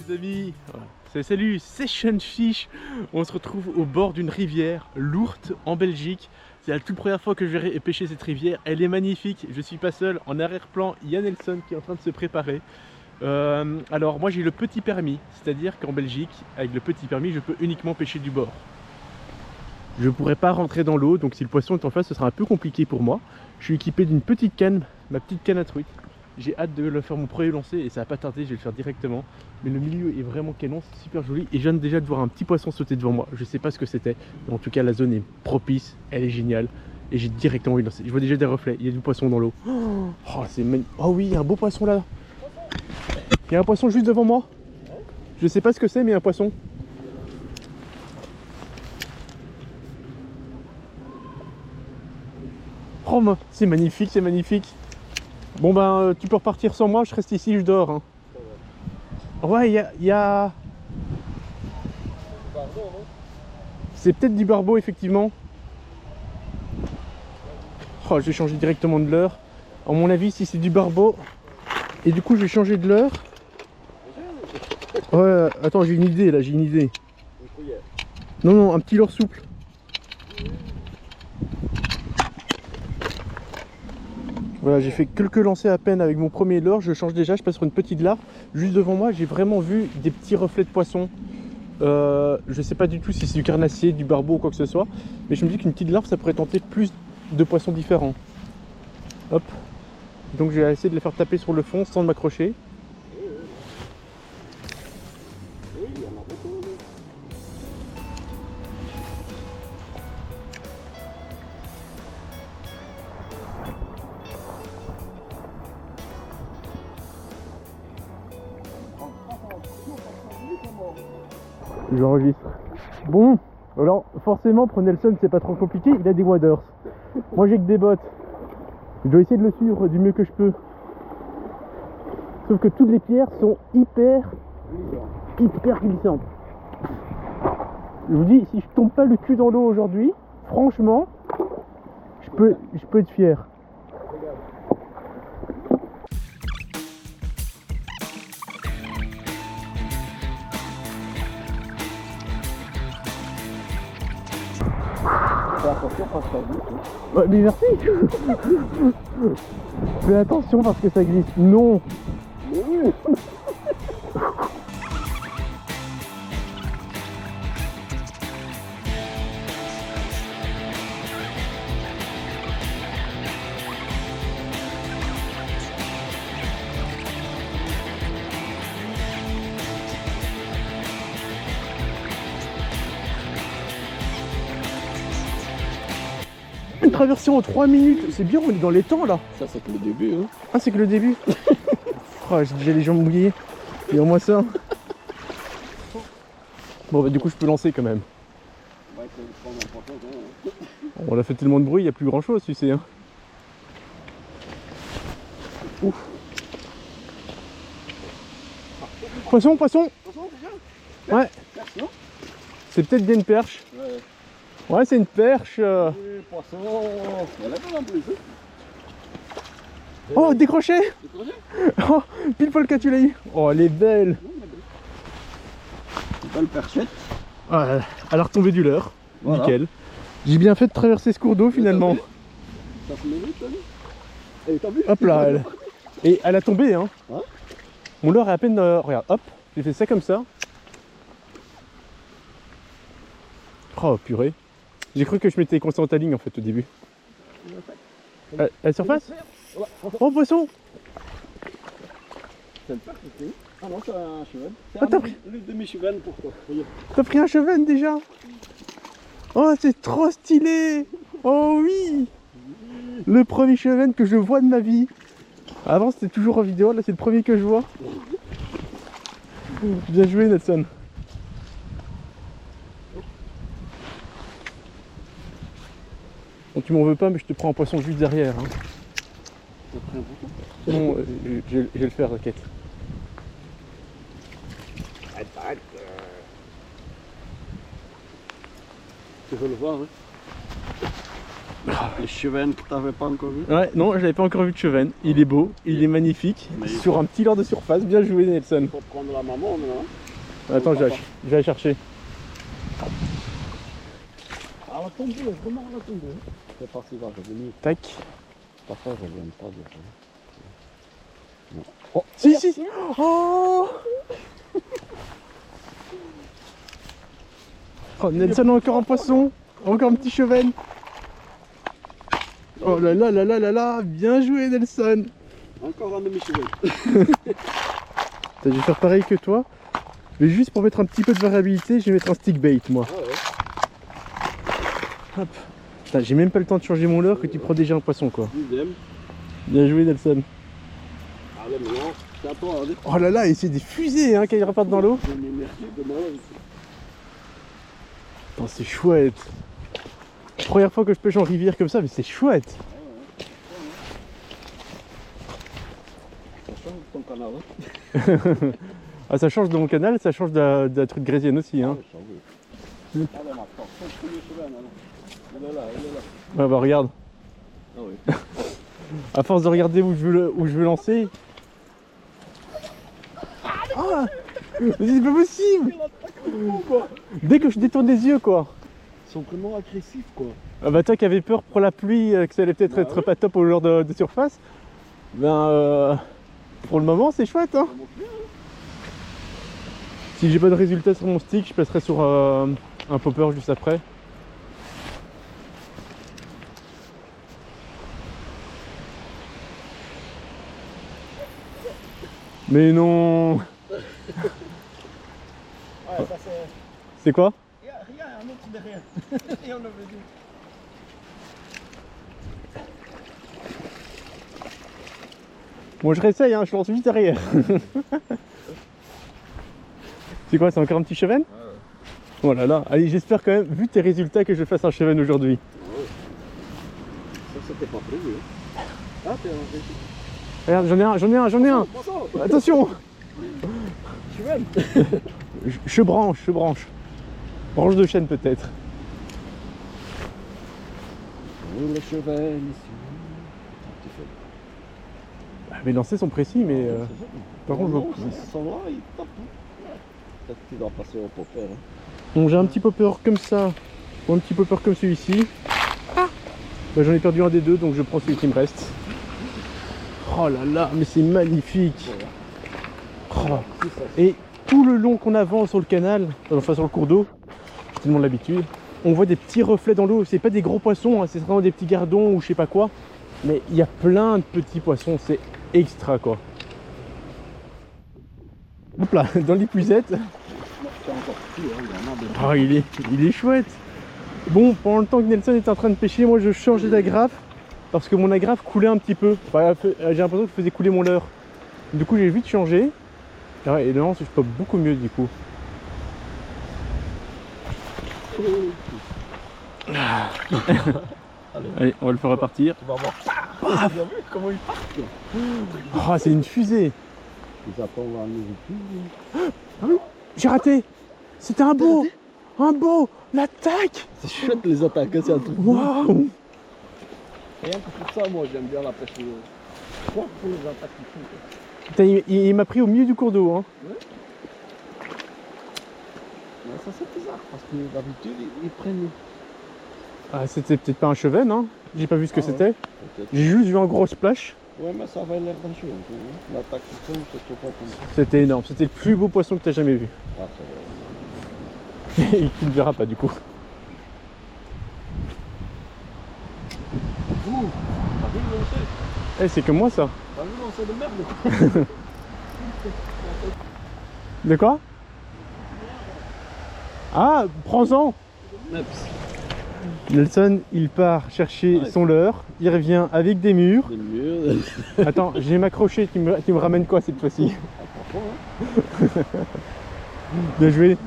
Les amis, salut, Session Fish. On se retrouve au bord d'une rivière, l'Ourthe en Belgique. C'est la toute première fois que je vais pêcher cette rivière. Elle est magnifique, je suis pas seul. En arrière-plan, il y a Nelson qui est en train de se préparer. Alors moi j'ai le petit permis, c'est-à-dire qu'en Belgique, avec le petit permis, je peux uniquement pêcher du bord. Je ne pourrais pas rentrer dans l'eau, donc si le poisson est en face, ce sera un peu compliqué pour moi. Je suis équipé d'une petite canne, ma petite canne à truite. J'ai hâte de le faire mon premier lancer et ça va pas tarder, je vais le faire directement. Mais le milieu est vraiment canon, c'est super joli. Et je viens déjà de voir un petit poisson sauter devant moi. Je sais pas ce que c'était, mais en tout cas la zone est propice, elle est géniale. Et j'ai directement envie de lancer. Je vois déjà des reflets, il y a du poisson dans l'eau. Oh, c'est magnifique. Oh oui, il y a un beau poisson là. Il y a un poisson juste devant moi. Je sais pas ce que c'est, mais il y a un poisson. Oh, c'est magnifique, c'est magnifique. Bon ben, tu peux repartir sans moi, je reste ici, je dors. Hein. Ouais, il y a... C'est peut-être du barbeau, effectivement. Oh, je vais changer directement de leurre. À mon avis, si c'est du barbeau... Et du coup, je vais changer de leurre. Ouais, attends, j'ai une idée, là, j'ai une idée. Non, non, un petit leurre souple. Voilà, j'ai fait quelques lancers à peine avec mon premier leurre, je change déjà, je passe sur une petite larve. Juste devant moi, j'ai vraiment vu des petits reflets de poisson. Je sais pas du tout si c'est du carnassier, du barbeau ou quoi que ce soit, mais je me dis qu'une petite larve, ça pourrait tenter plus de poissons différents. Hop. Donc je vais essayer de les faire taper sur le fond sans m'accrocher. J'enregistre. Bon, alors forcément pour Nelson c'est pas trop compliqué, il a des waders. Moi j'ai que des bottes. Je dois essayer de le suivre du mieux que je peux. Sauf que toutes les pierres sont hyper glissantes. Je vous dis, si je tombe pas le cul dans l'eau aujourd'hui, franchement, je peux être fier. Attention, passe pas vite. Ouais, mais merci. Fais attention parce que ça glisse. Non. Une traversée en 3 minutes, c'est bien, on est dans les temps là. Ça, c'est que le début. Hein. Ah, c'est que le début. Oh, j'ai déjà les jambes mouillées. Et au moins ça. Bon, bah, du coup, je peux lancer quand même. Ouais, On a fait tellement de bruit, il n'y a plus grand chose, tu sais. Hein. Ouf. Poisson, poisson. Ouais. C'est peut-être bien une perche. Ouais, c'est une perche. Poisson. Il y en a pas en plus. Oh, décroché. Oh, pile poil quand tu l'as eu. Oh, elle est belle. C'est pas le perchette. Ah, elle a retombé du leurre. Voilà. Nickel. J'ai bien fait de traverser ce cours d'eau finalement. Ça se met vite, t'as vu? Et t'as vu? Hop là, elle. Et elle a tombé, hein. Ouais. Mon leurre est à peine... regarde, hop, j'ai fait ça comme ça. Oh, purée. J'ai cru que je m'étais concentré en ta ligne en fait au début. À la surface? Oh, poisson! C'est le perche, c'est où? Ah non, c'est un cheval. Ah, t'as C'est le demi-cheval pour toi. Regarde. T'as pris un cheven déjà? Oh, c'est trop stylé! Oh oui! Le premier cheven que je vois de ma vie. Avant c'était toujours en vidéo, là c'est le premier que je vois. Bien joué Nelson. Bon, tu m'en veux pas mais je te prends un poisson juste derrière. Hein. T'as pris un bouton? Sinon je vais le faire, t'inquiète. Arrête. Tu veux le voir, hein? Le cheven que t'avais pas encore vu. Ouais, non, je l'avais pas encore vu de cheven. Il est beau, il est magnifique. Mais il Sur un petit leurre de surface. Bien joué, Nelson. Faut prendre la maman maintenant. Attends, je vais aller chercher. Ah, la tombe, vraiment la tombe. C'est pas si va revenir. Tac. Parfois, je viens pas de non. Oh, si, si. Oh, oh, Nelson a encore un poisson. Encore un petit cheven. Oh là là là là là là. Bien joué, Nelson. Encore un demi-cheven. Je vais faire pareil que toi. Mais juste pour mettre un petit peu de variabilité, je vais mettre un stick bait, moi. Ah ouais. Hop. Putain, j'ai même pas le temps de changer mon leurre que tu prends déjà un poisson, quoi. Deuxième. Bien joué, Nelson. Allez, maintenant, c'est à toi. Allez. Oh là là, et c'est des fusées hein, quand ils repartent dans l'eau. Je m'émerveille de moi. Attends, c'est chouette. Première fois que je pêche en rivière comme ça, mais c'est chouette. Ça change ton canal. Ah, ça change de mon canal, ça change de la truite grésienne aussi. Hein. Allez, maintenant, ton premier cheven. Il est là, il est là. Ouais, bah regarde. Ah oui. À force de regarder où je veux lancer. Ah, mais c'est pas possible. Dès que je détourne les yeux, quoi. Ils sont vraiment agressifs, quoi. Ah bah toi qui avais peur pour la pluie, que ça allait peut-être Bah être ouais. pas top au leurre de surface. Ben pour le moment c'est chouette hein. Si j'ai pas de résultat sur mon stick, je passerai sur un popper juste après. Mais non. Ouais, ça c'est. C'est quoi? Il y a un autre derrière. Et on avait dit. Bon je réessaye hein, je lance vite derrière. C'est quoi, c'est encore un petit cheven? Ouais. Oh là là, allez j'espère quand même, vu tes résultats, que je fasse un cheven aujourd'hui. Ça c'était pas prévu. Ah, t'es en régie. Regarde, j'en ai un. Bonsoir. Attention. Cheven. Je branche. Branche de chêne peut-être. Oui, le cheven ici. Mes lancers sont précis, mais par contre, je vois- Ils sont là, ils tapent. Peut-être qu'il doit passer au popper. Hein. bon, j'ai un petit popper comme ça, ou un petit popper comme celui-ci. Ah bah, j'en ai perdu un des deux, donc je prends celui qui me reste. Oh là là, mais c'est magnifique. Oh. Et tout le long qu'on avance sur le canal, enfin sur le cours d'eau, j'ai tellement l'habitude, on voit des petits reflets dans l'eau. C'est pas des gros poissons, hein, c'est vraiment des petits gardons ou je sais pas quoi. Mais il y a plein de petits poissons, c'est extra quoi. Hop là, dans l'épuisette. C'est encore petit, hein, il y en a des. Ah, il est chouette. Bon, pendant le temps que Nelson était en train de pêcher, moi je changeais d'agrafe parce que mon agrafe coulait un petit peu. Enfin, j'ai l'impression que je faisais couler mon leurre. Du coup, j'ai vite changé. Et là, je peux beaucoup mieux du coup. Allez, on va le faire repartir. Tu vas voir. Ah, bien vu comment ils partent. Ah, c'est une fusée. Ils attendent la nourriture. J'ai raté. C'était un beau. Un beau. L'attaque. C'est chouette les attaques, hein, c'est un truc. Waouh. Rien que pour ça, moi j'aime bien la pêche. Pour les attaques qu'ils font. Quoi. Putain, il m'a pris au milieu du cours d'eau. Hein. Mais ça c'est bizarre parce que d'habitude ils prennent. Ah, c'était peut-être pas un cheven, hein. J'ai pas vu ce que Ah ouais. c'était. Peut-être. J'ai juste vu un gros splash. Ouais, mais ça avait l'air d'un cheveu. L'attaque qu'ils font, c'est tout pas comme ça. C'était énorme. C'était le plus beau poisson que tu as jamais vu. Ah, c'est vrai. Et tu ne le verras pas du coup. Ouh, t'as vu le lancer? Eh, c'est que moi ça. T'as vu le lancer de merde? De quoi? Ah, prends-en. Nelson, il part chercher Ouais. son leurre. Il revient avec des murs. C'est mieux. Attends, je vais m'accrocher. Tu me ramènes quoi cette fois-ci? Bien joué.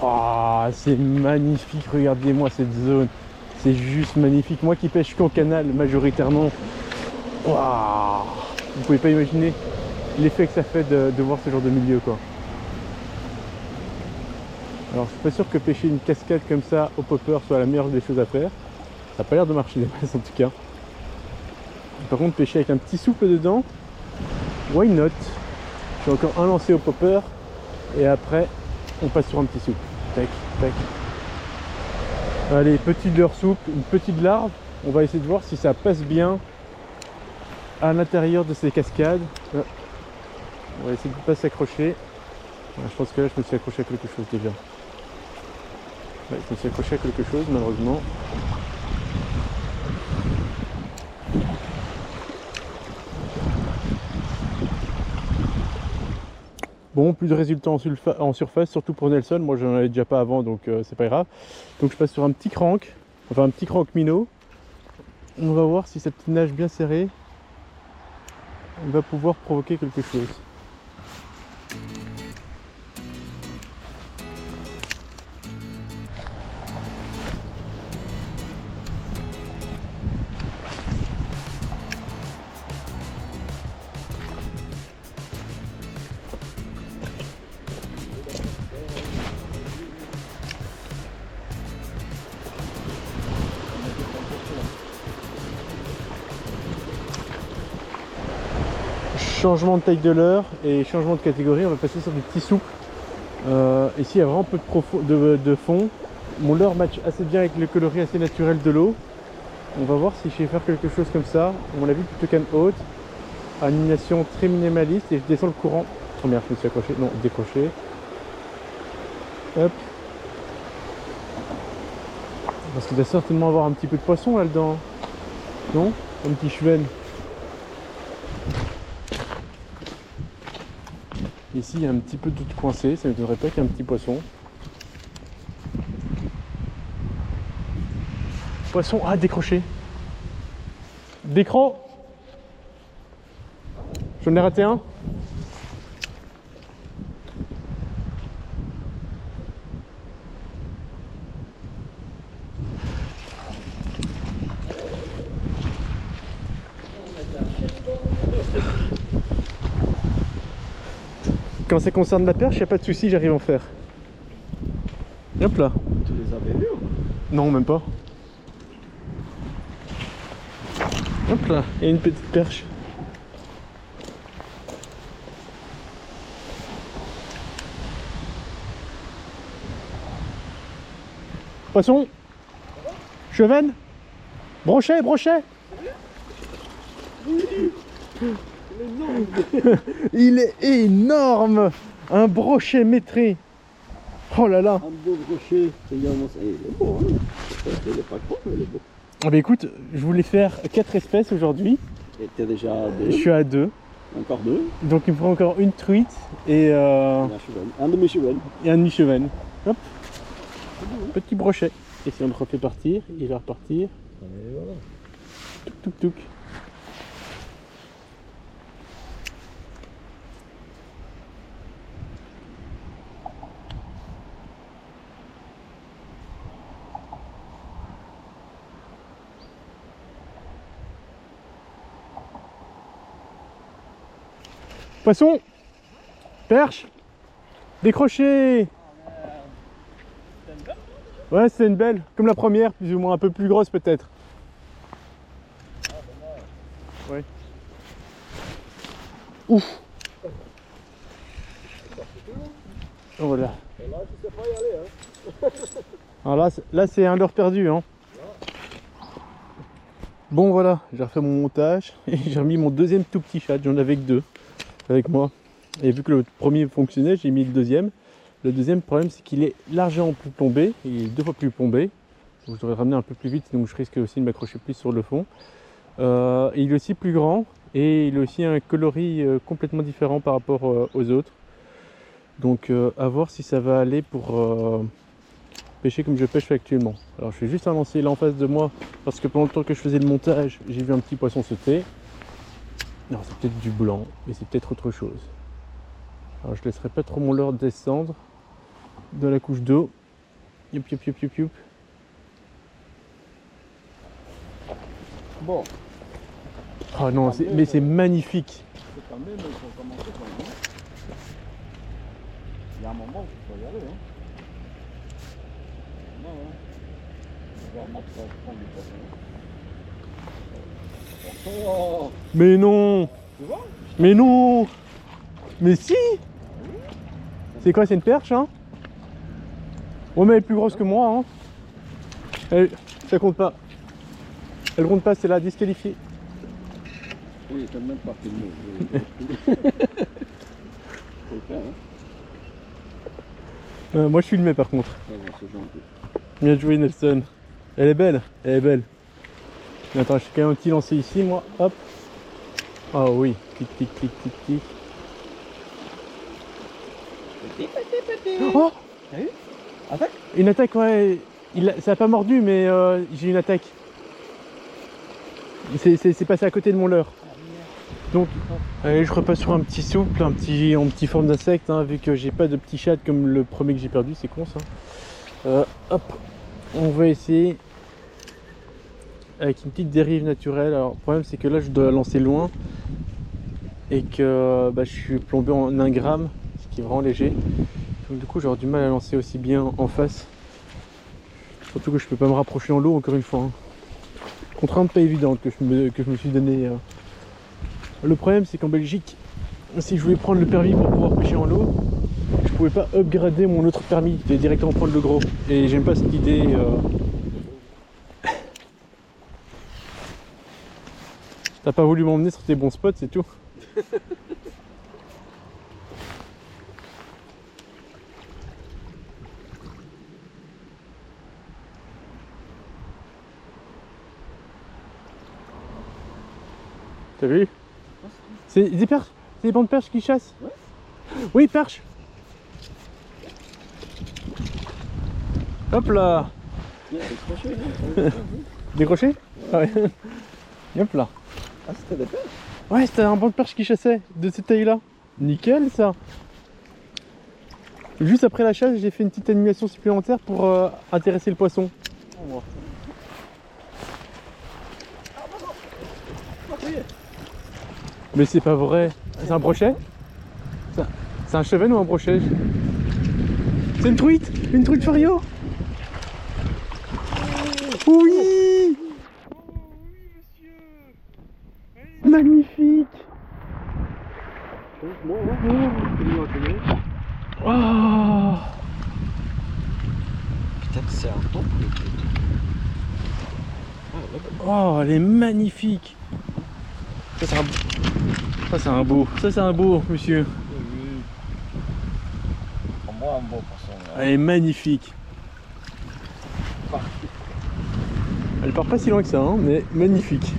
Oh, c'est magnifique. Regardez-moi cette zone. C'est juste magnifique. Moi qui pêche qu'en canal majoritairement. Waouh, vous pouvez pas imaginer l'effet que ça fait de voir ce genre de milieu quoi. Alors je suis pas sûr que pêcher une cascade comme ça au popper soit la meilleure des choses à faire. Ça a pas l'air de marcher des masses en tout cas. Par contre, pêcher avec un petit souffle dedans, why not? Je fais encore un lancer au popper et après on passe sur un petit souffle. Tac, tac. Allez, petite leurre souple, une petite larve. On va essayer de voir si ça passe bien à l'intérieur de ces cascades. On va essayer de ne pas s'accrocher. Je pense que là je me suis accroché à quelque chose déjà. Ouais, je me suis accroché à quelque chose malheureusement. Bon, plus de résultats en surface, surtout pour Nelson. Moi j'en avais déjà pas avant, donc c'est pas grave. Donc je passe sur un petit crank, enfin un petit crank minot. On va voir si cette petite nage bien serrée va pouvoir provoquer quelque chose. Changement de taille de leurre et changement de catégorie, on va passer sur des petits souples. Ici il y a vraiment peu de fond. Mon leurre match assez bien avec le coloris assez naturel de l'eau. On va voir si je vais faire quelque chose comme ça. À mon avis plutôt canne haute, animation très minimaliste et je descends le courant. Oh merde, je me suis accroché, non, décroché. Hop. Parce qu'il doit certainement avoir un petit peu de poisson là-dedans. Non? Un petit cheven. Ici, il y a un petit peu de tout coincé, ça ne m'étonnerait pas qu'il y ait un petit poisson. Poisson, ah, décroché. Décro. J'en ai raté un. Quand ça concerne la perche, il n'y a pas de souci, j'arrive à en faire. Hop là. Tu les avais vus? Non, même pas. Hop là, il y a une petite perche. Poisson. Cheven. Brochet, brochet. Il est énorme. Un brochet maîtré. Oh là là. Un beau brochet. Il est beau, hein. Il est pas gros, mais il est beau. Ah bah écoute, je voulais faire 4 espèces aujourd'hui. Et t'es déjà à 2. Je suis à 2. Encore 2. Donc il me faut encore une truite et Un demi-cheval. et un demi-cheven. Hop. Petit brochet. Et si on le refait partir, il va repartir. Et voilà. Touk touk touk. Poisson. Perche. Décroché. Ouais, c'est une belle, comme la première, plus ou moins un peu plus grosse peut-être. Ouais. Ouf. Oh, voilà. Et là, tu sais pas y aller, hein. Alors là c'est un leurre perdu, hein. Bon voilà, j'ai refait mon montage et j'ai remis mon deuxième tout petit chat. J'en avais que 2 avec moi. Et vu que le premier fonctionnait, j'ai mis le deuxième. Le deuxième problème, c'est qu'il est largement plus plombé. Il est 2 fois plus plombé. Donc je devrais ramener un peu plus vite, donc je risque aussi de m'accrocher plus sur le fond. Et il est aussi plus grand et il a aussi un coloris complètement différent par rapport aux autres. Donc à voir si ça va aller pour pêcher comme je pêche actuellement. Alors je fais juste un lancer là en face de moi parce que pendant le temps que je faisais le montage, j'ai vu un petit poisson sauter. Non, c'est peut-être du blanc, mais c'est peut-être autre chose. Alors je laisserai pas trop mon leurre descendre dans la couche d'eau. Youp youp youp youp youp. Bon. Oh non, mais c'est magnifique. C'est quand même, il faut commencer quand même. Il y a un moment où il faut y aller, hein. Non, hein. Oh, Mais non. tu vois? Mais non. Mais si. C'est quoi, c'est une perche, hein? Ouais, mais elle est plus grosse que moi, hein. Ça compte pas. Elle compte pas, c'est la disqualifiée. Oui, t'as même pas filmé. Faut le faire, hein? Moi je filmais par contre. Ça va, c'est gentil. Bien joué Nelson. Elle est belle, elle est belle. Mais attends, je fais quand même un petit lancer ici, moi. Hop. Oh oui, tic tic tic tic tic. Oh, T'as vu? Attaque? une attaque, ouais. Ça a pas mordu, mais j'ai une attaque. C'est passé à côté de mon leurre. Donc, allez, je repasse sur un petit souple, en petit forme d'insecte, hein, vu que j'ai pas de petit chat comme le premier que j'ai perdu, c'est con ça. Hop, on va essayer avec une petite dérive naturelle. Alors, le problème c'est que là je dois lancer loin et que je suis plombé en 1 gramme, ce qui est vraiment léger. Donc du coup j'aurai du mal à lancer aussi bien en face. Surtout que je peux pas me rapprocher en l'eau encore une fois. Hein. Contrainte pas évidente que je me suis donné. Le problème c'est qu'en Belgique, si je voulais prendre le permis pour pouvoir pêcher en l'eau, je pouvais pas upgrader mon autre permis, je devais directement prendre le gros. Et j'aime pas cette idée. T'as pas voulu m'emmener sur tes bons spots, c'est tout. T'as vu? C'est des perches, c'est des bancs de perches qui chassent. Ouais. Oui, perche. Hop là. Décroché, Décroché? Ouais. Hop là. Ah, c'était des perches? Ouais, c'était un banc de perche qui chassait de cette taille là. Nickel ça. Juste après la chasse, j'ai fait une petite animation supplémentaire pour intéresser le poisson. Oh, Mais c'est pas vrai. C'est un brochet? C'est un cheven ou un brochet? C'est une truite? Une truite fario? Oui! Magnifique! Oh! peut-être c'est un ton. Oh, elle est magnifique! Ça c'est un beau. Ça c'est un beau, monsieur. Prends-moi un beau poisson. Elle est magnifique. Elle part pas si loin que ça, hein, mais magnifique.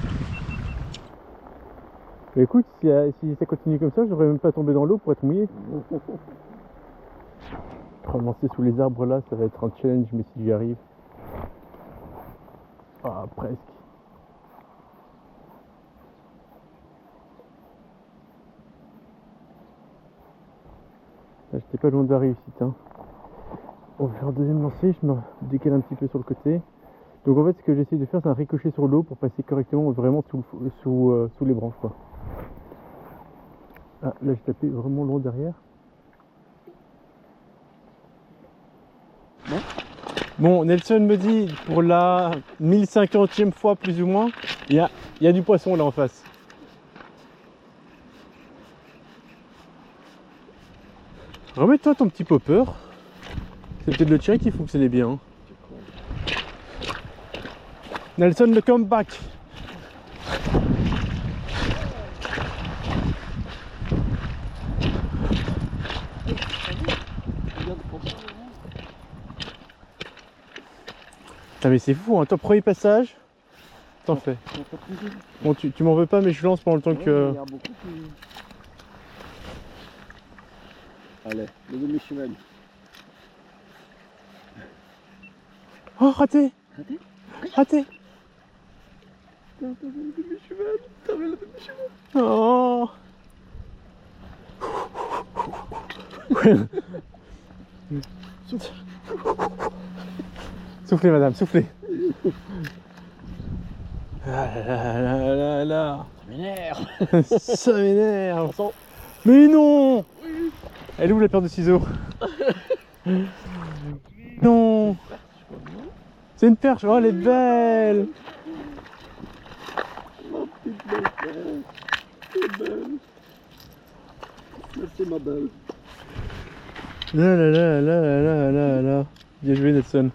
Mais écoute, si ça continue comme ça, j'aurais même pas tombé dans l'eau pour être mouillé. Relancer sous les arbres là, ça va être un challenge, mais si j'y arrive. Ah, presque. Là, j'étais pas loin de la réussite. Hein. On va faire un deuxième lancer, je me décale un petit peu sur le côté. Donc en fait, ce que j'essaie de faire, c'est un ricochet sur l'eau pour passer correctement vraiment sous les branches. Quoi. Ah, là, j'ai tapé vraiment loin derrière. Bon, Nelson me dit, pour la 1050e fois plus ou moins, il y a du poisson là en face. Remets-toi ton petit popper. C'est peut-être le tien qui fonctionnait bien. Hein. Nelson, le comeback. Putain, mais c'est fou, hein. Ton premier passage, t'en fais. Bon, tu m'en veux pas, mais je lance pendant le temps que... Il y a beaucoup qui... Allez, le demi-chemin. Oh, raté. Raté? Raté. T'avais le demi-chemin. T'avais le demi-chemin. Oh. Soufflez madame, soufflez. Ah là là là là. Ça m'énerve. Ça m'énerve. Mais non. Elle est où la paire de ciseaux? Non. C'est une perche, oh elle est belle. Ma petite belle perche. C'est belle. Merci ma belle. Là là là là là là là là. Bien joué Nelson.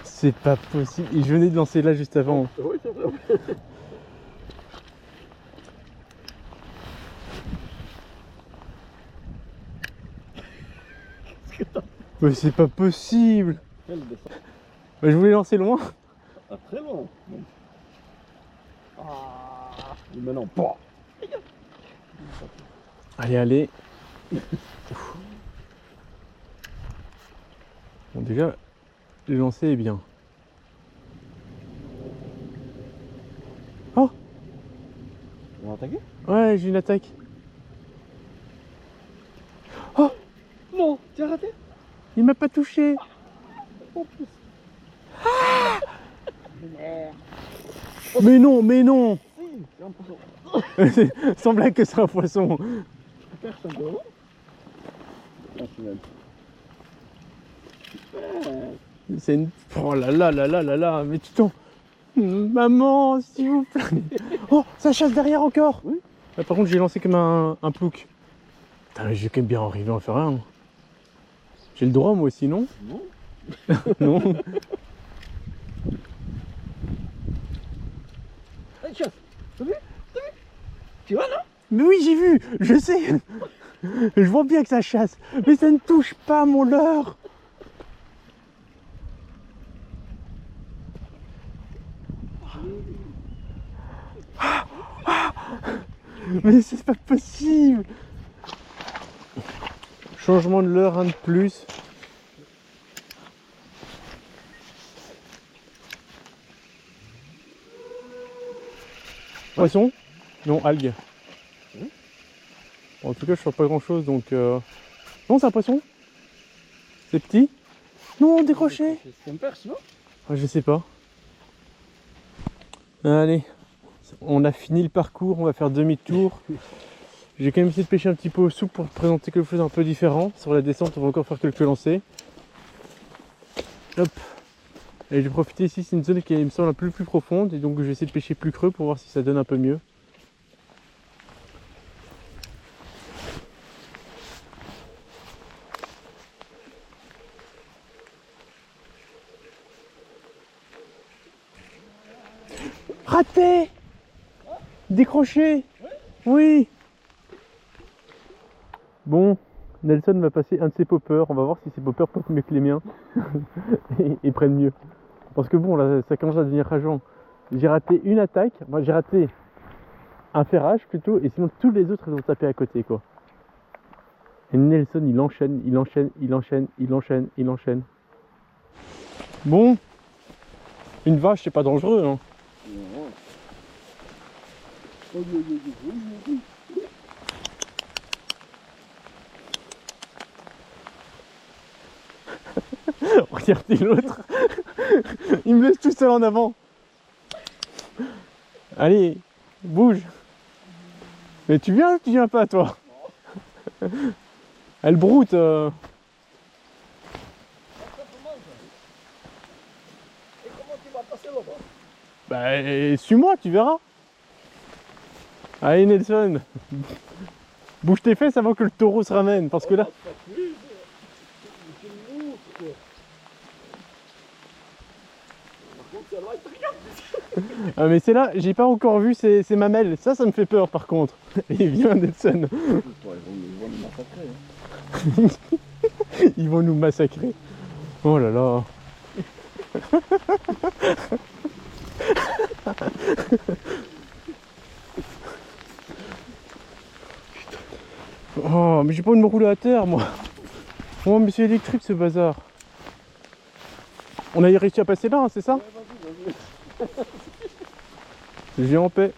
C'est pas possible. Et je venais de lancer là juste avant. Oui, c'est vrai. Mais c'est pas possible. Elle descend. Je voulais lancer loin. Ah, très long. Ah. Et maintenant, pas. Allez, allez. Bon, déjà, le lancer est bien. Oh! On va attaquer? Ouais, j'ai une attaque. Oh! Non, tu as raté? Il m'a pas touché. En plus. Mais non, mais non! Si, c'est un poisson. Sans blague que c'est un poisson. Perche un peu. Ah, c'est même. C'est une... Oh là là là là là là. Mais tu t'en... Maman, s'il vous plaît. Oh, ça chasse derrière encore. Oui. Par contre, j'ai lancé comme un plouc. Putain, mais j'ai quand même bien arrivé à en faire un. J'ai le droit moi aussi, non? Non. Non. Allez, chasse. T'as vu? Tu vois là? Mais oui, j'ai vu, je sais. Je vois bien que ça chasse. Mais ça ne touche pas mon leurre. Mais c'est pas possible. Changement de leurre, un de plus. Poisson? Non, algue. En tout cas, je ne sens pas grand chose donc. Non, c'est un poisson? C'est petit? Non, décroché! C'est une perche, non? Ah, je sais pas. Allez, on a fini le parcours, on va faire demi-tour. J'ai quand même essayé de pêcher un petit peu au souple pour présenter quelque chose un peu différent. Sur la descente, on va encore faire quelques lancers. Hop. Et je vais profiter ici, c'est une zone qui me semble un peu plus profonde et donc je vais essayer de pêcher plus creux pour voir si ça donne un peu mieux. Raté! Décroché! Oui! Bon, Nelson va passer un de ses poppers. On va voir si ses poppers portent mieux que les miens et prennent mieux. Parce que bon, là, ça commence à devenir rageant. J'ai raté une attaque. Moi, j'ai raté un ferrage plutôt. Et sinon, tous les autres, ils ont tapé à côté, quoi. Et Nelson, il enchaîne, il enchaîne, il enchaîne, il enchaîne, il enchaîne. Bon, une vache, c'est pas dangereux, hein. Regardez l'autre. Il me laisse tout seul en avant. Allez, bouge. Mais tu viens ou tu viens pas, toi? Elle broute. Et comment tu vas passer là-bas? Bah, suis-moi, tu verras. Allez, Nelson. Bouge tes fesses avant que le taureau se ramène. Parce que là... Ah mais c'est là, j'ai pas encore vu ces mamelles. Ça me fait peur par contre. Et viens Nelson. Ils vont nous massacrer. Hein. Ils vont nous massacrer. Oh là là. Oh mais j'ai pas envie de me rouler à terre moi. Oh mais c'est électrique ce bazar. On a réussi à passer là, hein, c'est ça? Ouais, vas-y. J'ai en paix.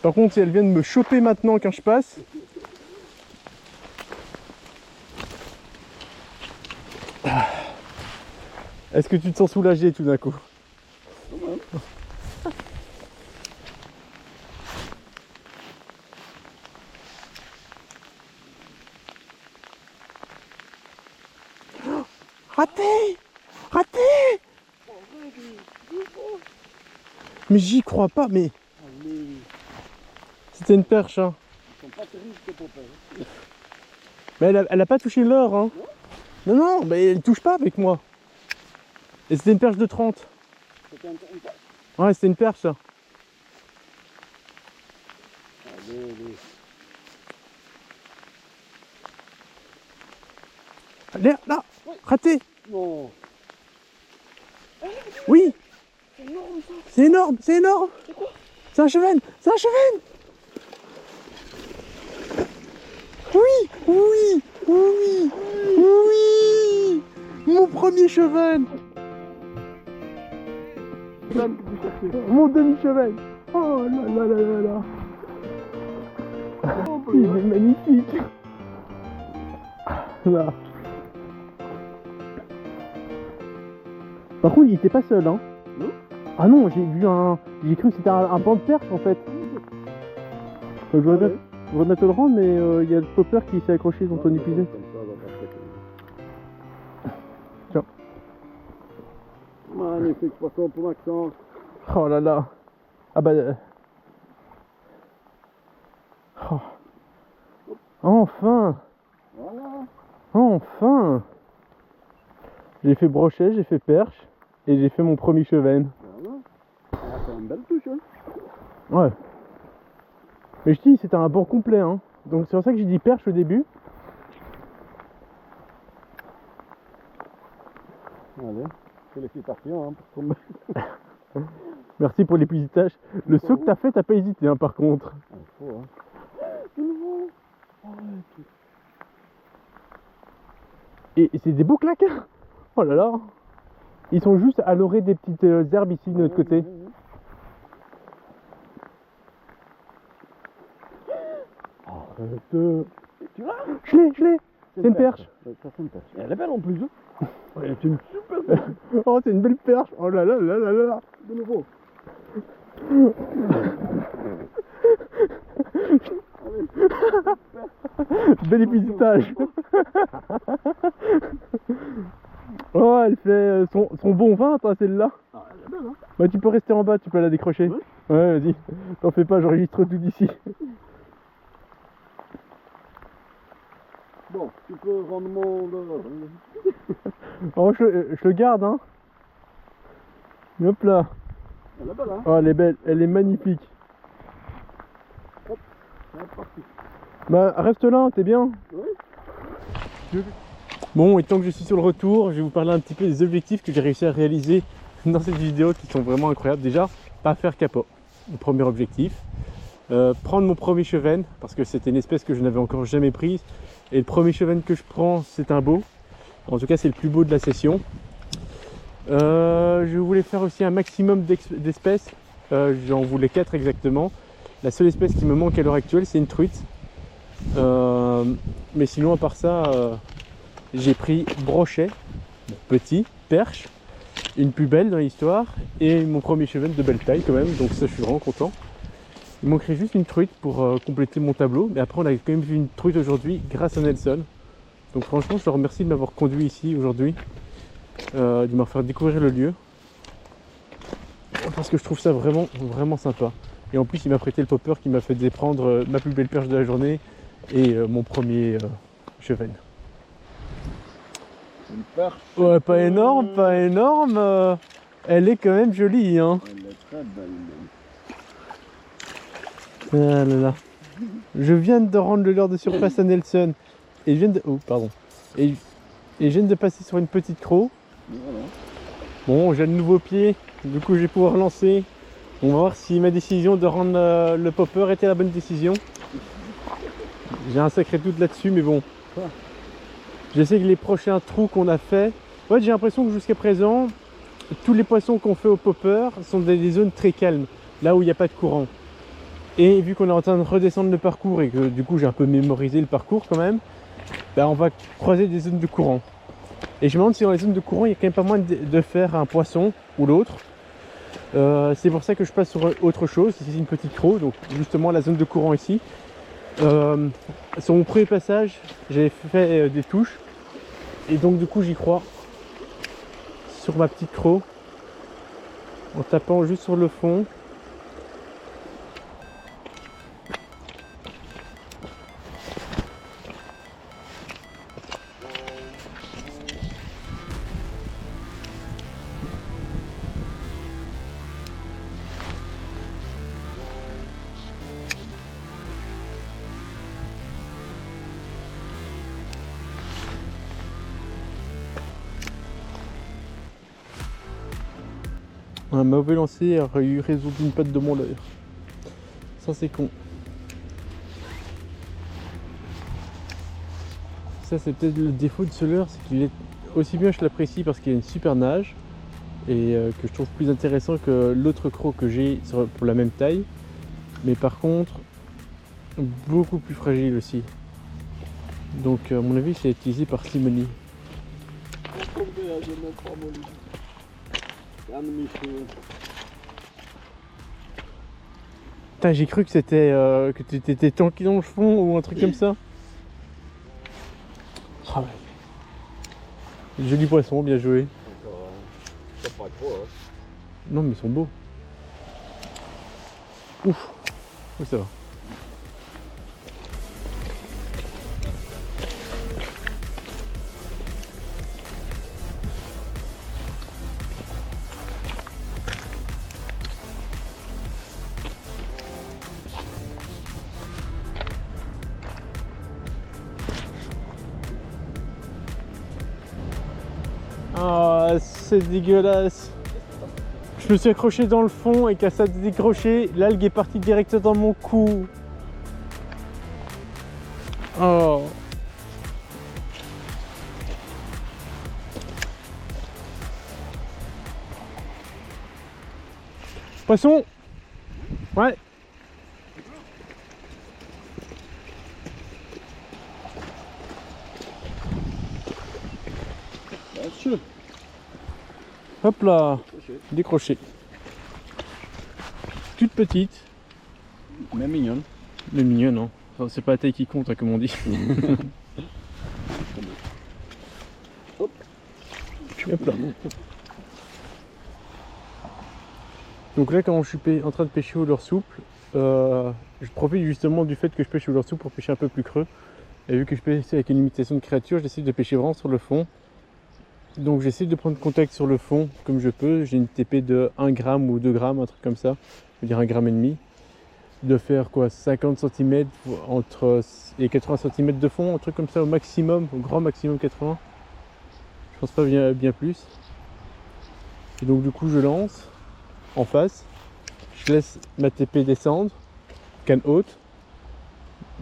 Par contre, si elle vient de me choper maintenant quand je passe. Est-ce que tu te sens soulagé tout d'un coup? Raté! Raté! Mais j'y crois pas, mais... Allez. C'était une perche, hein. Ils sont pas terribles, tes poppers. Mais elle a pas touché l'or, hein. Non, non, mais elle touche pas avec moi. Et c'était une perche de 30. C'était une perche. Ouais, c'était une perche, ça. Allez, allez. Allez, là, raté. Non. Oui, C'est énorme ça. c'est énorme, c'est énorme. C'est quoi? C'est un chevenne, c'est un chevenne. Oui, oui, oui, oui. Mon premier chevenne. Mon demi-chevenne. Oh là là là là là. Il est magnifique. Là. Par contre, il était pas seul, hein. Non. Ah non, j'ai cru que c'était un banc de perche en fait. Je voudrais bien te le rendre, mais il y a le popper qui s'est accroché dans ton épisode. Tiens. Magnifique poisson pour Maxence. Oh là là. Ah bah. Oh. Enfin. Voilà. Enfin. J'ai fait brochet, j'ai fait perche et j'ai fait mon premier chevenne. Voilà. Ah, c'est une belle touche, hein. Ouais. Mais je dis, c'était un banc complet, hein. Donc c'est pour ça que j'ai dit perche au début. Allez, c'est l'excitation, hein, pour tomber. Merci pour l'épistage. Le saut que t'as fait, t'as pas hésité, hein, par contre. Ah, il faut, hein. De nouveau. Et c'est des beaux claquins. Oh là là. Ils sont juste à l'orée des petites herbes ici de notre côté. Arrête. Tu vois? Je l'ai. C'est une perche. Ça, c'est une perche. Et elle est belle en plus, hein. Ouais, c'est une super belle. Oh, c'est une belle perche. Oh là là là là là là. De nouveau. Bel épistage. Oh, elle fait son bon vin, toi, celle-là. Ah, elle est belle, hein. Bah, tu peux rester en bas, tu peux la décrocher. Ouais. Ouais, vas-y. T'en fais pas, j'enregistre tout d'ici. Bon, tu peux rendre mon... Oh, je le garde, hein. Hop là. Elle est belle, hein. Oh, elle est belle, elle est magnifique. C'est parti. Bah, reste là, t'es bien. Oui. Bon, et tant que je suis sur le retour, je vais vous parler un petit peu des objectifs que j'ai réussi à réaliser dans cette vidéo qui sont vraiment incroyables. Déjà, pas faire capot, le premier objectif. Prendre mon premier chevenne, parce que c'était une espèce que je n'avais encore jamais prise. Et le premier chevenne que je prends, c'est un beau. En tout cas, c'est le plus beau de la session. Je voulais faire aussi un maximum d'espèces. J'en voulais 4 exactement. La seule espèce qui me manque à l'heure actuelle, c'est une truite. Mais sinon, à part ça, j'ai pris brochet, petit, perche, une plus belle dans l'histoire et mon premier chevenne de belle taille quand même. Donc ça, je suis vraiment content. Il manquerait juste une truite pour compléter mon tableau. Mais après, on a quand même vu une truite aujourd'hui grâce à Nelson. Donc franchement, je le remercie de m'avoir conduit ici aujourd'hui. De m'avoir fait découvrir le lieu. Parce que je trouve ça vraiment, vraiment sympa. Et en plus, il m'a prêté le popper qui m'a fait déprendre ma plus belle perche de la journée et mon premier chevenne. Une perche. Ouais, pas énorme, pas énorme. Elle est quand même jolie, hein. Elle est très belle, même. Ah là là. Je viens de rendre le leurre de surface à Nelson. Et je viens de... Oh, pardon. Et je viens de passer sur une petite croc. Voilà. Bon, j'ai de nouveaux pieds. Du coup, je vais pouvoir lancer. On va voir si ma décision de rendre le popper était la bonne décision. J'ai un sacré doute là-dessus, mais bon. Je sais que les prochains trous qu'on a fait... Ouais, j'ai l'impression que jusqu'à présent, tous les poissons qu'on fait au popper sont dans des zones très calmes. Là où il n'y a pas de courant. Et vu qu'on est en train de redescendre le parcours et que du coup j'ai un peu mémorisé le parcours quand même, bah on va croiser des zones de courant. Et je me demande si dans les zones de courant il y a quand même pas moyen de faire un poisson ou l'autre. C'est pour ça que je passe sur autre chose. Ici c'est une petite croc, donc justement la zone de courant ici. Sur mon premier passage, j'avais fait des touches. Et donc du coup j'y crois. sur ma petite croc en tapant juste sur le fond. Un mauvais lancer a eu raison d'une patte de mon leurre. Ça c'est con. Ça c'est peut-être le défaut de ce leurre, c'est qu'il est aussi bien je l'apprécie parce qu'il a une super nage et que je trouve plus intéressant que l'autre croc que j'ai pour la même taille. Mais par contre, beaucoup plus fragile aussi. Donc à mon avis c'est utilisé par Simoni. Putain, j'ai cru que c'était que tu étais tanké dans le fond ou un truc comme ça. Ah ouais. Joli poisson, bien joué. C'est pas trop, hein. Non mais ils sont beaux. Ouf. Oui, ça va. Ah, c'est dégueulasse. Je me suis accroché dans le fond et quand ça a décroché, l'algue est partie direct dans mon cou. Oh. Poisson. Ouais. Bien sûr. Hop là. Décroché. Toute petite. Mais mignonne. Mais mignonne, non. Enfin, c'est pas la taille qui compte, hein, comme on dit. Hop. Hop là. Donc là, quand je suis en train de pêcher au leurre souple, je profite justement du fait que je pêche au leurre souple pour pêcher un peu plus creux. Et vu que je pêche avec une imitation de créature, j'essaie de pêcher vraiment sur le fond. Donc j'essaie de prendre contact sur le fond comme je peux. J'ai une TP de 1 gramme ou 2 grammes, un truc comme ça. Je veux dire 1,5 gramme. De faire quoi, 50 cm entre et 80 cm de fond, un truc comme ça au maximum, au grand maximum 80. Je pense pas bien plus. Et donc du coup je lance en face. Je laisse ma TP descendre, canne haute.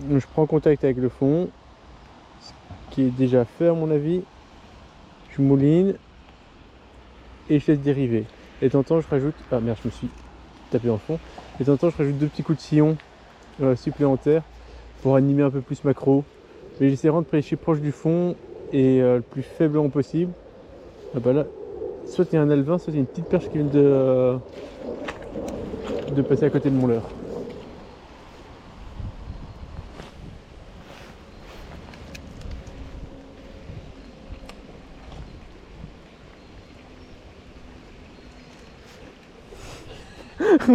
Donc, je prends contact avec le fond, ce qui est déjà fait à mon avis. Je mouline et je laisse dériver. Et de temps en temps je rajoute, ah merde je me suis tapé dans le fond. Et de temps en temps je rajoute 2 petits coups de sillon supplémentaires pour animer un peu plus macro. Mais j'essaie vraiment de pêcher proche du fond et le plus faiblement possible. Ah bah là, soit il y a un alevin, soit il y a une petite perche qui vient de passer à côté de mon leurre. Ça,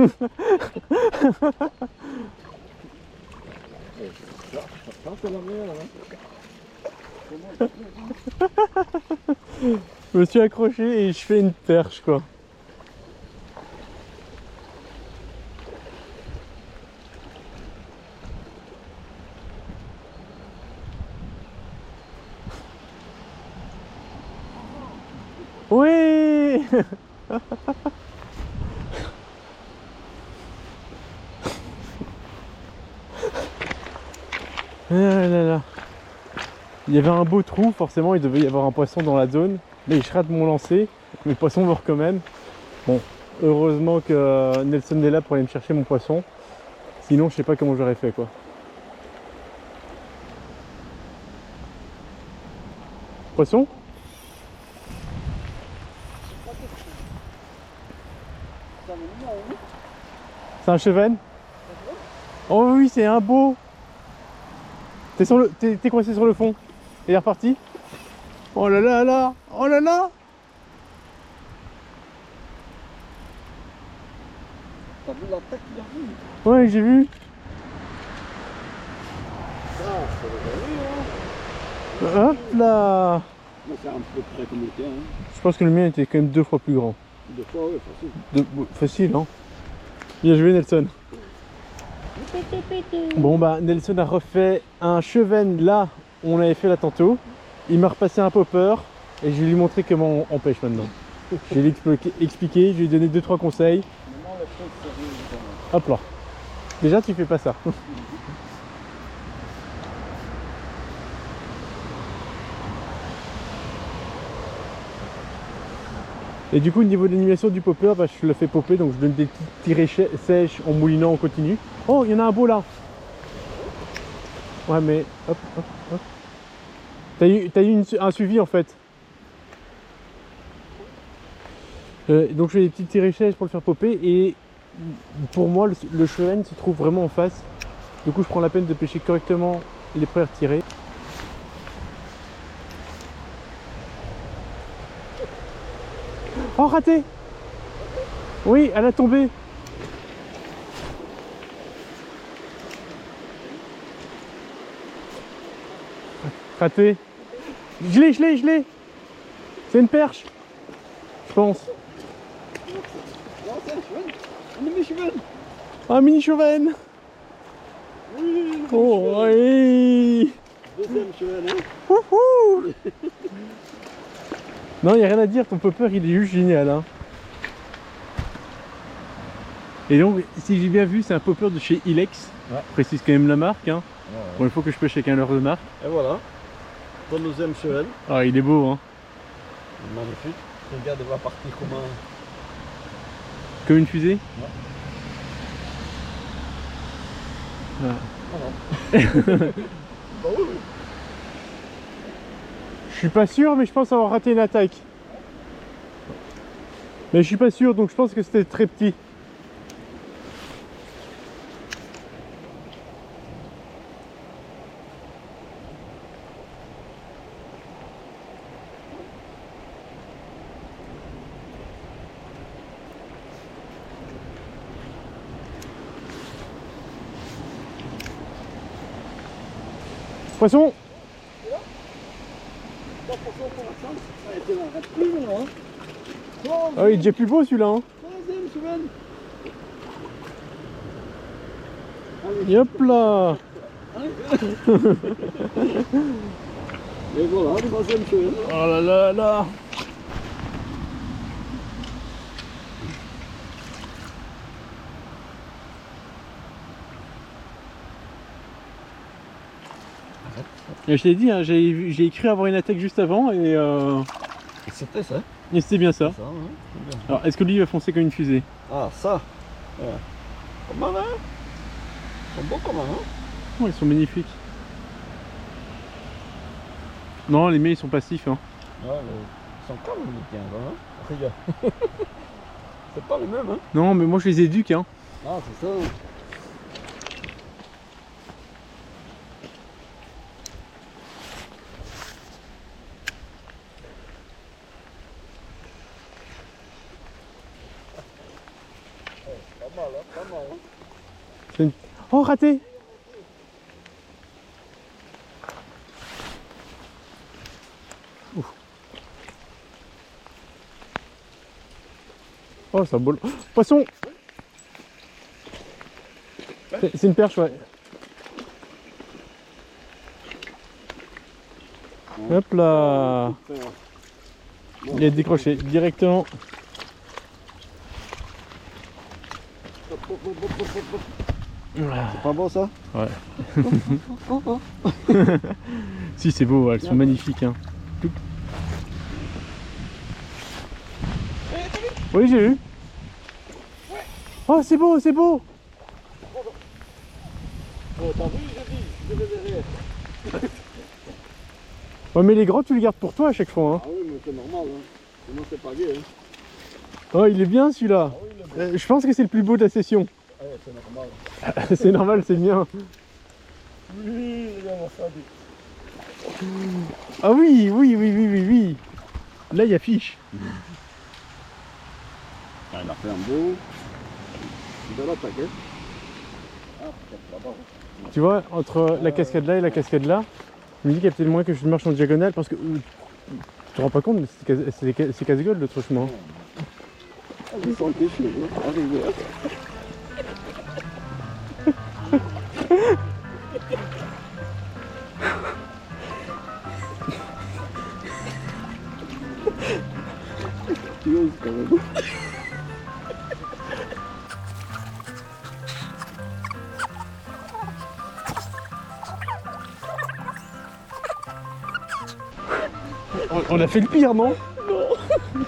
c'est la meilleure, hein. Je me suis accroché et je fais une perche quoi. Oui. Ah là là. Il y avait un beau trou, forcément il devait y avoir un poisson dans la zone, mais je rate mon lancer, mes poissons meurent quand même. Bon, heureusement que Nelson est là pour aller me chercher mon poisson, sinon je sais pas comment j'aurais fait quoi. Poisson? C'est un chevenne? Oh oui, c'est un beau. T'es coincé sur le fond. Il est reparti. Oh là là là. Oh là là. t'as vu la tête qu'il a vu? Ouais, j'ai vu. Ça, c'est le hein. Hop là. Mais c'est un peu près comme le tien, hein. Je pense que le mien était quand même 2 fois plus grand. 2 fois, oui, facile. Facile, hein. Bien joué, Nelson. Bon bah Nelson a refait un cheven là où on avait fait là tantôt. Il m'a repassé un popper et je vais lui montrer comment on pêche maintenant. Je vais lui expliquer, je lui ai donné 2-3 conseils. Maintenant, le truc, c'est sérieux. Hop là. Déjà tu fais pas ça. Et du coup au niveau de l'animation du popper, bah, je le fais popper, donc je donne des petites tirées sèches en moulinant en continu. Oh, il y en a un beau là. Ouais mais hop hop hop. T'as eu un suivi en fait. Donc je fais des petites tirées sèches pour le faire popper et pour moi le cheven se trouve vraiment en face. Du coup je prends la peine de pêcher correctement les premières tirées. Oh raté. Oui, elle a tombé. Raté. Je l'ai. C'est une perche. Je pense. Non, c'est un cheval. Un demi-cheval. Un mini cheven. Oui. Oh oui. Deuxième cheval, hein. Wouhou. Non, il n'y a rien à dire, ton popper il est juste génial. Hein. Et donc, si j'ai bien vu, c'est un popper de chez Ilex. Ouais. Je précise quand même la marque. Hein. Ouais. Bon, il faut que je pêche avec un leurre de marque. Et voilà. Ton deuxième cheval. Ah, il est beau. Hein. Magnifique. Regarde, il va partir Comme une fusée. Ouais. Ah. Bah oui. Je suis pas sûr, mais je pense avoir raté une attaque. Mais je suis pas sûr, donc je pense que c'était très petit. Poisson. Ça a été la plus long, hein. Ah, il est déjà plus beau celui-là. Hein. Troisième cheval. Et hop là. Et voilà, troisième cheval. Oh là là là. Et je t'ai dit, hein, j'ai cru avoir une attaque juste avant et C'était ça. c'était bien ça. Ça, hein. C'est bien. Alors, est-ce que lui il va foncer comme une fusée? Ah, ça. Ouais. Pas mal, hein. Ils sont beaux quand même, hein. Oh, ils sont magnifiques. Non, les miens ils sont passifs. Hein. Ouais, ils sont calmes les tiens, hein. Regarde. C'est pas les mêmes, hein. Non, mais moi je les éduque. Hein. Ah, c'est ça. Pas mal, hein. Pas mal, hein. Oh, raté. Ouf. Oh, ça bol. Oh, poisson. C'est une perche, ouais. Hop là. Il est décroché directement. C'est pas beau ça? Ouais. Si, c'est beau, elles sont magnifiques. Hein. Oui, j'ai vu. Oh, c'est beau, c'est beau. Oh, t'as vu, j'ai dit, je vais derrière. Ouais, mais les grands, tu les gardes pour toi à chaque fois. Hein. Ah oui, mais c'est normal, hein. Sinon c'est pas gay, hein. Oh, il est bien celui-là. Ah oui, il est beau. Je pense que c'est le plus beau de la session. Ouais, c'est normal. C'est normal, c'est le mien. Oui, regarde ça. Ah oui, oui. Là, il y a fiche. Ah, il a fait un beau. De là, t'inquiète. Ah, peut-être là-bas. Tu vois, entre la cascade là et la cascade là, je me dis qu'il y a peut-être moyen que je marche en diagonale parce que tu te rends pas compte, mais c'est casse-gueule l'autre chemin. Ah, je sens tes cheveux arriver. Tu oses quand même. On a fait le pire, non? Non. Je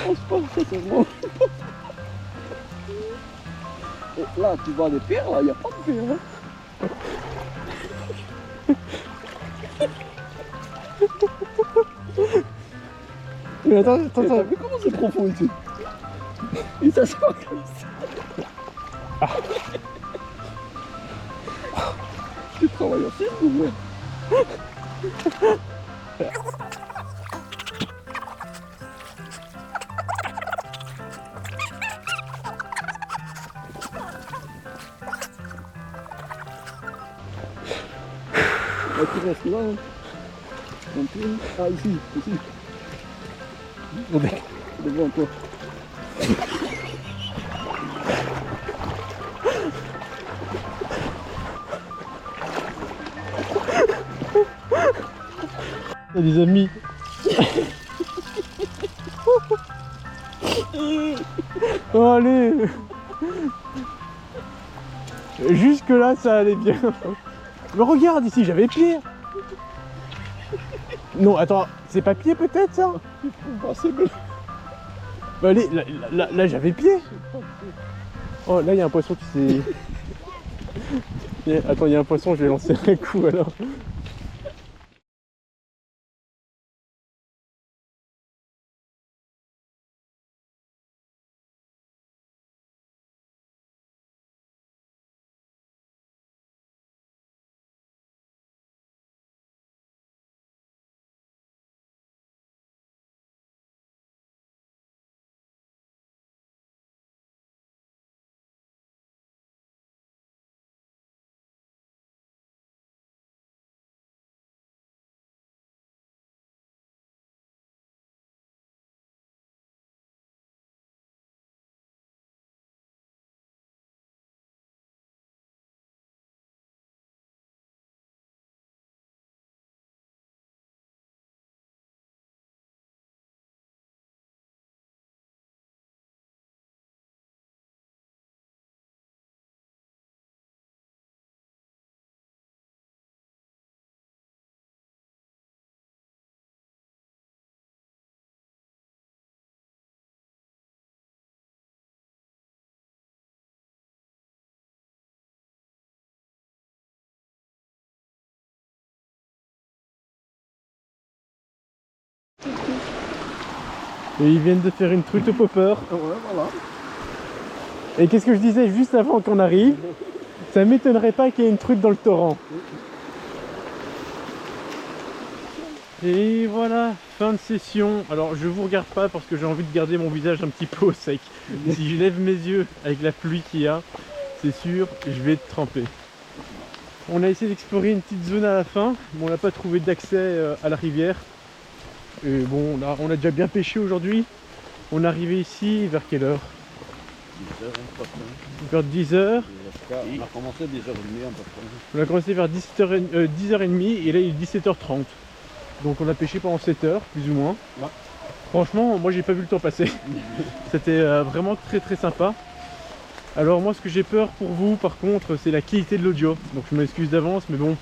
pense pas, sincèrement. Et là, tu vois des pierres, là, il n'y a pas de pierres. Hein. Mais attends. T'as vu comment c'est profond ici? Et ça se passe comme ça. Tu travailles aussi ou ouais? Là, tu restes là. Hein. Ah, ici. Devant toi. Il y a des amis. Oh, allez. Jusque là ça allait bien. Mais regarde ici, j'avais pied. Non, attends, c'est pas pied peut-être ça? Ah, c'est bon. Bah, allez, là j'avais pied. Oh, là il y a un poisson qui s'est... Attends, il y a un poisson, je vais lancer un coup alors. Et ils viennent de faire une truite au popper. Ouais, voilà. Et qu'est-ce que je disais juste avant qu'on arrive? Ça m'étonnerait pas qu'il y ait une truite dans le torrent. Et voilà, fin de session. Alors je vous regarde pas parce que j'ai envie de garder mon visage un petit peu au sec. Si je lève mes yeux avec la pluie qu'il y a, c'est sûr, je vais être trempé. On a essayé d'explorer une petite zone à la fin, mais on n'a pas trouvé d'accès à la rivière. Et bon, on a déjà bien pêché aujourd'hui. On est arrivé ici vers quelle heure? 10h, Vers 10h. on a commencé à 10h30 en passant. On a commencé vers 10h30 et là il est 17h30. Donc on a pêché pendant 7 heures, plus ou moins. Ouais. Franchement, moi j'ai pas vu le temps passer. C'était vraiment très sympa. Alors moi ce que j'ai peur pour vous par contre, c'est la qualité de l'audio. Donc je m'excuse d'avance, mais bon,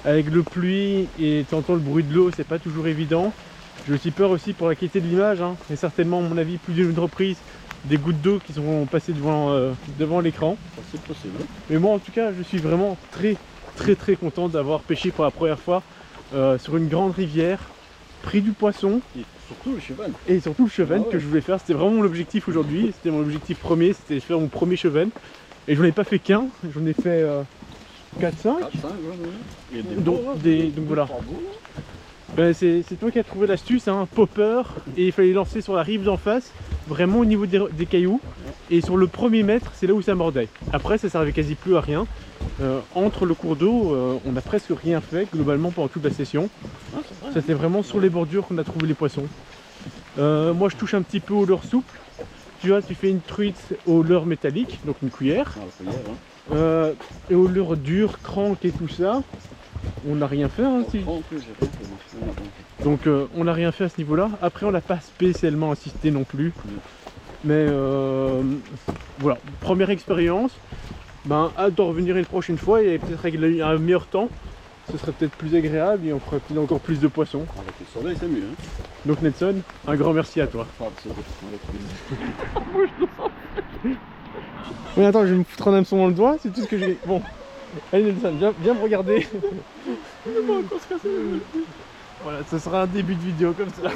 avec le pluie et tu entends le bruit de l'eau, c'est pas toujours évident. J'ai aussi peur aussi pour la qualité de l'image, hein. Et certainement à mon avis plus d'une reprise des gouttes d'eau qui sont passées devant l'écran. C'est possible. Mais moi en tout cas je suis vraiment très content d'avoir pêché pour la première fois sur une grande rivière, pris du poisson. Et surtout le cheval. Et surtout le cheven Ah ouais. que je voulais faire, c'était vraiment mon objectif aujourd'hui, c'était mon objectif premier, c'était de faire mon premier cheven. Et j'en ai pas fait qu'un, j'en ai fait 4-5. 4, 5, ouais. Et Donc voilà. Ben, c'est toi qui as trouvé l'astuce, hein, popper, et il fallait lancer sur la rive d'en face, vraiment au niveau des cailloux, et sur le premier mètre, c'est là où ça mordait. Après, ça servait quasi plus à rien. Entre le cours d'eau, on n'a presque rien fait globalement pendant toute la session. C'était vraiment sur les bordures qu'on a trouvé les poissons. Moi, je touche un petit peu au leurre souple. Tu vois, tu fais une truite au leurre métallique, donc une cuillère. Et au leurre dur, crank et tout ça, on n'a rien fait. Hein, donc on n'a rien fait à ce niveau-là. Après, on n'a pas spécialement insisté non plus. Mais voilà, première expérience. Ben, hâte de revenir une prochaine fois et peut-être avec un meilleur temps. Ce serait peut-être plus agréable et on ferait encore plus de poissons. Avec le soleil, c'est mieux. Hein. Donc Nelson, un grand merci à toi. Oui, attends, je vais me foutre un hameçon dans le doigt, c'est tout ce que j'ai. Bon, allez Nelson, viens me regarder. Voilà, ce sera un début de vidéo comme ça.